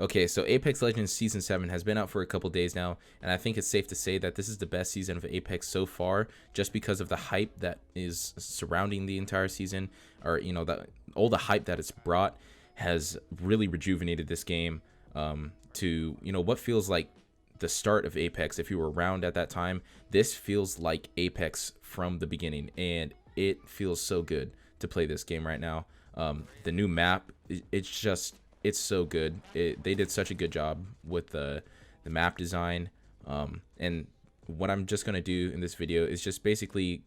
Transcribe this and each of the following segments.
Okay, so Apex Legends Season 7 has been out for a couple days now, and I think it's safe to say that this is the best season of Apex so far, just because of the hype that is surrounding the entire season, or, that all the hype that it's brought has really rejuvenated this game to, what feels like the start of Apex. If you were around at that time, this feels like Apex from the beginning, and it feels so good to play this game right now. The new map, it's so good. They did such a good job with the map design. And what I'm just gonna do in this video is just basically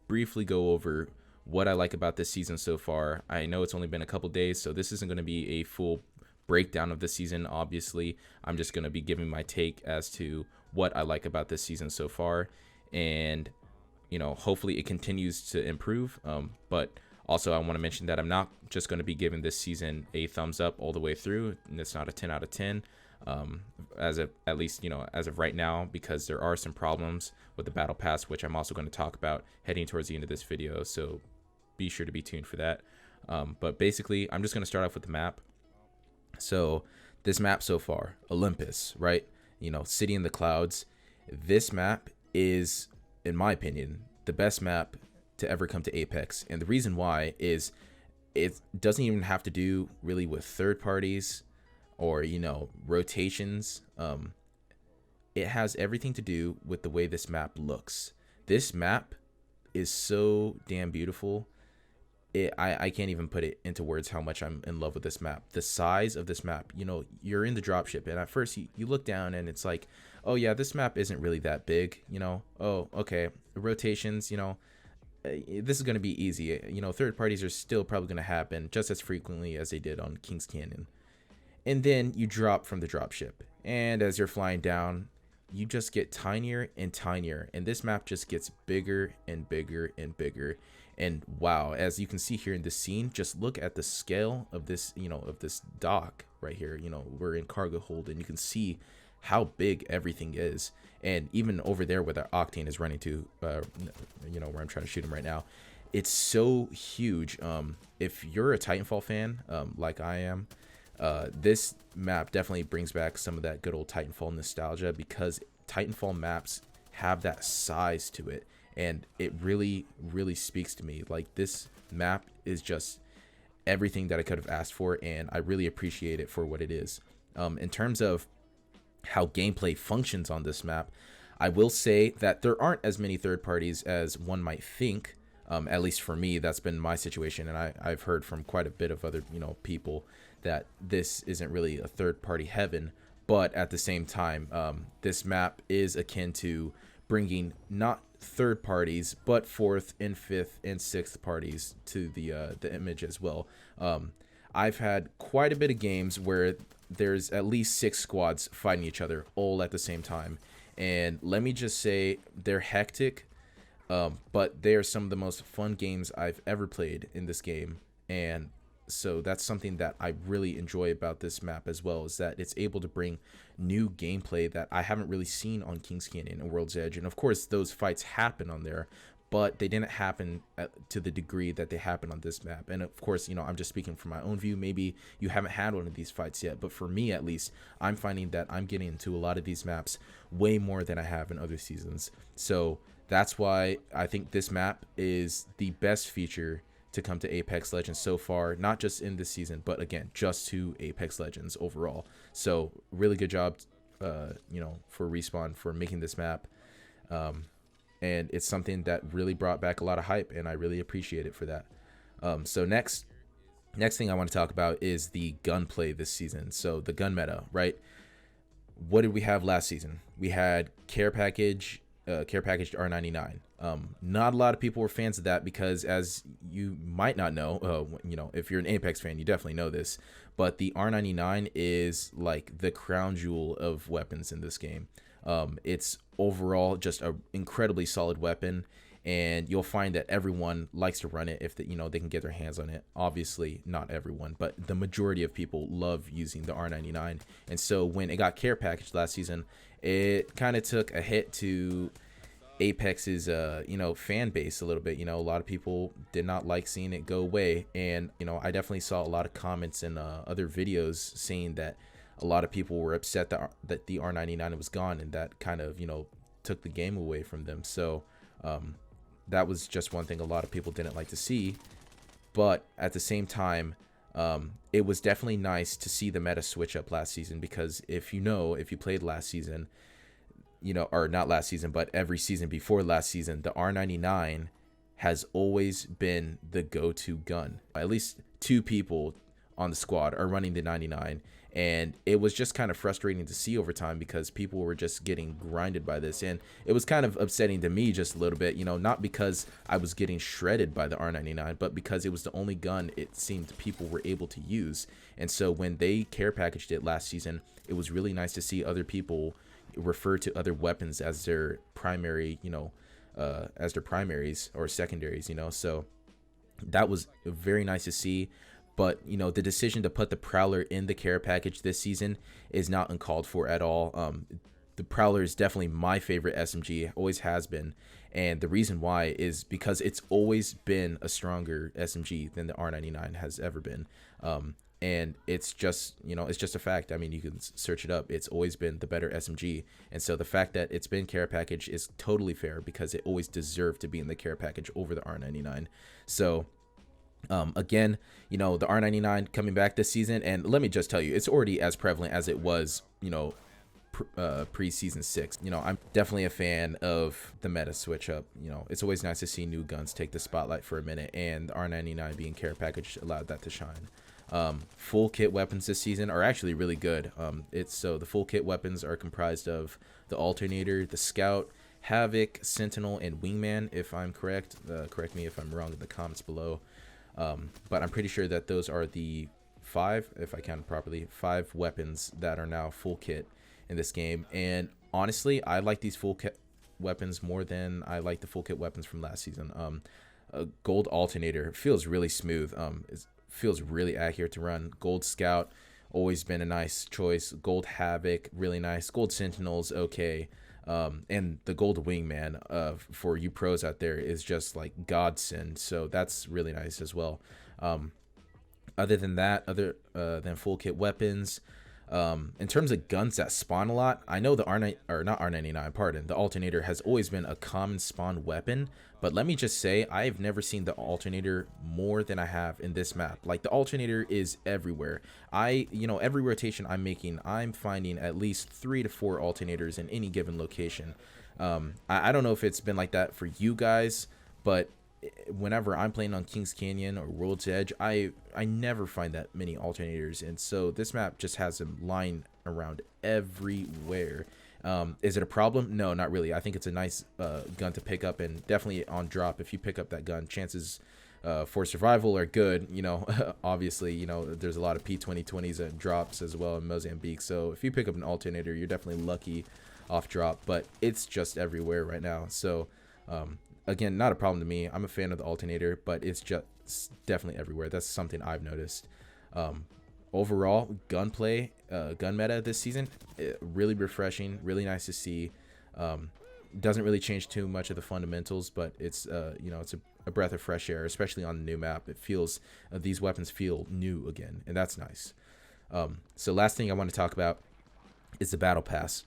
briefly go over what I like about this season so far. I know it's only been a couple days, so this isn't going to be a full breakdown of the season. Obviously, I'm just going to be giving my take as to what I like about this season so far, and hopefully it continues to improve. But also, I want to mention that I'm not just going to be giving this season a thumbs up all the way through, and it's not a 10 out of 10. At least as of right now, because there are some problems with the battle pass, which I'm also going to talk about heading towards the end of this video, so be sure to be tuned for that. But basically, I'm just going to start off with the map. So this map so far, Olympus, right? City in the clouds. This map is, in my opinion, the best map to ever come to Apex, and the reason why is it doesn't even have to do really with third parties or rotations. It has everything to do with the way this map looks. This map is so damn beautiful. I can't even put it into words how much I'm in love with this map. The size of this map, you're in the dropship, and at first you look down and it's like, oh yeah, this map isn't really that big. Oh, okay, the rotations, this is going to be easy. Third parties are still probably going to happen just as frequently as they did on Kings Canyon. And then you drop from the dropship, and as you're flying down, you just get tinier and tinier, and this map just gets bigger and bigger and bigger. And wow, as you can see here in this scene, just look at the scale of this, of this dock right here. We're in cargo hold, and you can see how big everything is. And even over there where the Octane is running to, where I'm trying to shoot him right now, it's so huge. If you're a Titanfall fan, like I am, this map definitely brings back some of that good old Titanfall nostalgia, because Titanfall maps have that size to it, and it really speaks to me. Like, this map is just everything that I could have asked for, and I really appreciate it for what it is. In terms of how gameplay functions on this map, I will say that there aren't as many third parties as one might think. At least for me, that's been my situation, and I've heard from quite a bit of other people that this isn't really a third party heaven. But at the same time, this map is akin to bringing not third parties but fourth and fifth and sixth parties to the image as well. I've had quite a bit of games where there's at least 6 squads fighting each other all at the same time, and let me just say, they're hectic, but they are some of the most fun games I've ever played in this game. And so that's something that I really enjoy about this map as well, is that it's able to bring new gameplay that I haven't really seen on Kings Canyon and World's Edge. And of course, those fights happen on there, but they didn't happen to the degree that they happen on this map. And of course, I'm just speaking from my own view. Maybe you haven't had one of these fights yet, but for me at least, I'm finding that I'm getting into a lot of these maps way more than I have in other seasons. So that's why I think this map is the best feature to come to Apex Legends so far, not just in this season, but again, just to Apex Legends overall. So really good job, for Respawn for making this map. And it's something that really brought back a lot of hype, and I really appreciate it for that. So next thing I want to talk about is the gunplay this season. So the gun meta, right? What did we have last season? We had care packaged R99. Not a lot of people were fans of that, because as you might not know, if you're an Apex fan, you definitely know this, but the R99 is like the crown jewel of weapons in this game. It's overall just an incredibly solid weapon, and you'll find that everyone likes to run it if they can get their hands on it. Obviously not everyone, but the majority of people love using the R99. And so when it got care packaged last season, it kind of took a hit to Apex's fan base a little bit. A lot of people did not like seeing it go away, and I definitely saw a lot of comments and other videos saying that a lot of people were upset that the R99 was gone, and that kind of, took the game away from them. So that was just one thing a lot of people didn't like to see. But at the same time, it was definitely nice to see the meta switch up last season, because if you played last season, or not last season, but every season before last season, the R99 has always been the go-to gun. At least 2 people on the squad are running the 99, and it was just kind of frustrating to see over time, because people were just getting grinded by this, and it was kind of upsetting to me just a little bit, not because I was getting shredded by the R99, but because it was the only gun it seemed people were able to use. And so when they care packaged it last season, it was really nice to see other people refer to other weapons as their primary, as their primaries or secondaries, so that was very nice to see. But the decision to put the Prowler in the care package this season is not uncalled for at all. The Prowler is definitely my favorite SMG, always has been, and the reason why is because it's always been a stronger SMG than the R99 has ever been. And it's just, it's just a fact. I mean, you can search it up. It's always been the better SMG. And so the fact that it's been care package is totally fair, because it always deserved to be in the care package over the R99. So again, the R99 coming back this season, and let me just tell you, it's already as prevalent as it was, pre-season 6. I'm definitely a fan of the meta switch up. It's always nice to see new guns take the spotlight for a minute, and the R99 being care package allowed that to shine. Full kit weapons this season are actually really good. The full kit weapons are comprised of the alternator, the scout, havoc, sentinel, and wingman, if I'm correct. Correct me if I'm wrong in the comments below. But I'm pretty sure that those are the 5, if I counted properly, 5 weapons that are now full kit in this game. And honestly, I like these full kit weapons more than I like the full kit weapons from last season. A gold alternator feels really smooth. It feels really accurate to run. Gold scout, always been a nice choice. Gold havoc, really nice. Gold sentinels, okay. And the gold wingman, for you pros out there, is just like godsend. So that's really nice as well. Other than that, other than full kit weapons, in terms of guns that spawn a lot, I know the the alternator has always been a common spawn weapon, but let me just say, I've never seen the alternator more than I have in this map. Like, the alternator is everywhere. Every rotation I'm making, I'm finding at least 3 to 4 alternators in any given location. I don't know if it's been like that for you guys, but whenever I'm playing on Kings Canyon or World's Edge, I never find that many alternators, and so this map just has them lying around everywhere. Is it a problem? No, not really. I think it's a nice gun to pick up, and definitely on drop, if you pick up that gun, chances for survival are good. Obviously, there's a lot of P2020s and drops as well in Mozambique, so if you pick up an alternator, you're definitely lucky off drop, but it's just everywhere right now. So again, not a problem to me. I'm a fan of the alternator, but it's just definitely everywhere. That's something I've noticed. Overall, gunplay, gun meta this season, really refreshing, really nice to see. Doesn't really change too much of the fundamentals, but it's it's a breath of fresh air, especially on the new map. It feels these weapons feel new again, and that's nice. So last thing I want to talk about is the battle pass.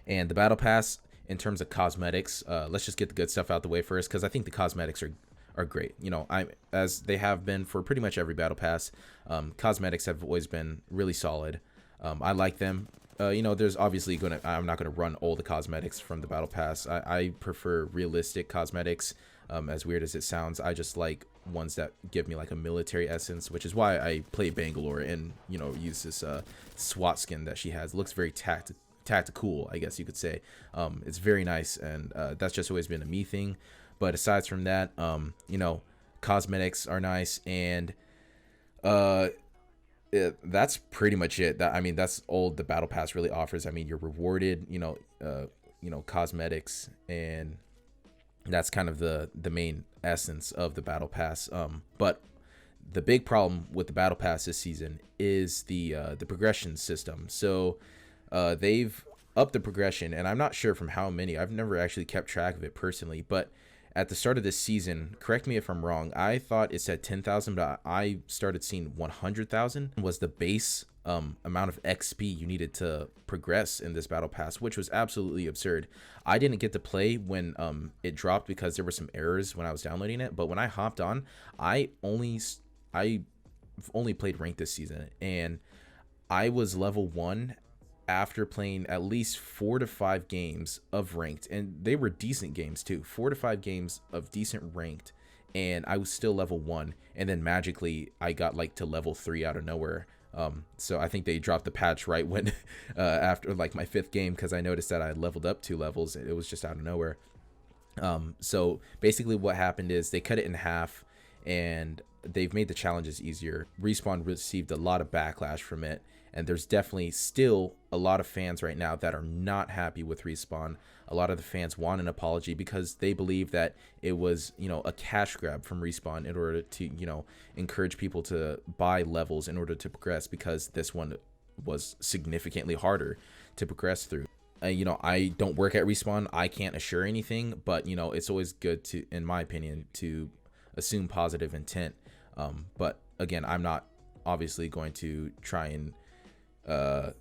And the battle pass, in terms of cosmetics, let's just get the good stuff out the way first, because I think the cosmetics are great. As they have been for pretty much every battle pass. Cosmetics have always been really solid. I like them. There's obviously I'm not gonna run all the cosmetics from the battle pass. I prefer realistic cosmetics. As weird as it sounds, I just like ones that give me like a military essence, which is why I play Bangalore and use this SWAT skin that she has. It looks very tactical, I guess you could say. It's very nice, and that's just always been a me thing. But aside from that, cosmetics are nice, and that's pretty much it. That's all the battle pass really offers. You're rewarded, cosmetics, and that's kind of the main essence of the battle pass. But the big problem with the battle pass this season is the progression system. So they've upped the progression, and I'm not sure from how many. I've never actually kept track of it personally, but at the start of this season, correct me if I'm wrong, I thought it said 10,000, but I started seeing 100,000 was the base amount of XP you needed to progress in this battle pass, which was absolutely absurd. I didn't get to play when it dropped because there were some errors when I was downloading it, but when I hopped on, I've only played ranked this season, and I was level 1 after playing at least 4 to 5 games of ranked, and they were decent games too. 4 to 5 games of decent ranked, and I was still level 1, and then magically I got like to level 3 out of nowhere. So I think they dropped the patch right when after like my 5th game, because I noticed that I leveled up 2 levels. It was just out of nowhere. So basically what happened is they cut it in half, and they've made the challenges easier. Respawn received a lot of backlash from it, and there's definitely still a lot of fans right now that are not happy with Respawn. A lot of the fans want an apology because they believe that it was, you know, a cash grab from Respawn in order to, you know, encourage people to buy levels in order to progress, because this one was significantly harder to progress through. You know, I don't work at Respawn. I can't assure anything, but, you know, it's always good to, in my opinion, to assume positive intent. But again, I'm not obviously going to try and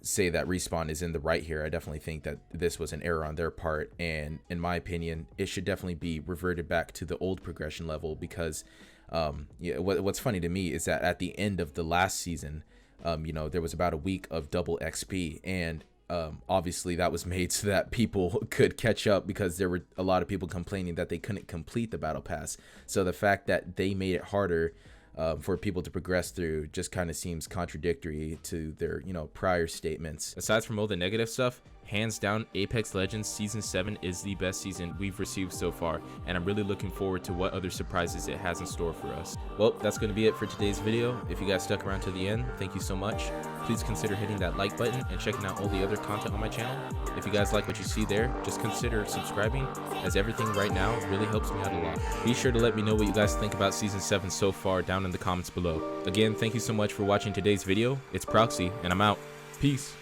say that Respawn is in the right here. I definitely think that this was an error on their part, and in my opinion, it should definitely be reverted back to the old progression level, because yeah, what's funny to me is that at the end of the last season, you know, there was about a week of double XP, and obviously that was made so that people could catch up, because there were a lot of people complaining that they couldn't complete the battle pass. So the fact that they made it harder for people to progress through just kind of seems contradictory to their, you know, prior statements. Aside from all the negative stuff, hands down, Apex Legends Season 7 is the best season we've received so far, and I'm really looking forward to what other surprises it has in store for us. Well, that's going to be it for today's video. If you guys stuck around to the end, thank you so much. Please consider hitting that like button and checking out all the other content on my channel. If you guys like what you see there, just consider subscribing, as everything right now really helps me out a lot. Be sure to let me know what you guys think about Season 7 so far down in the comments below. Again, thank you so much for watching today's video. It's Proxy, and I'm out. Peace.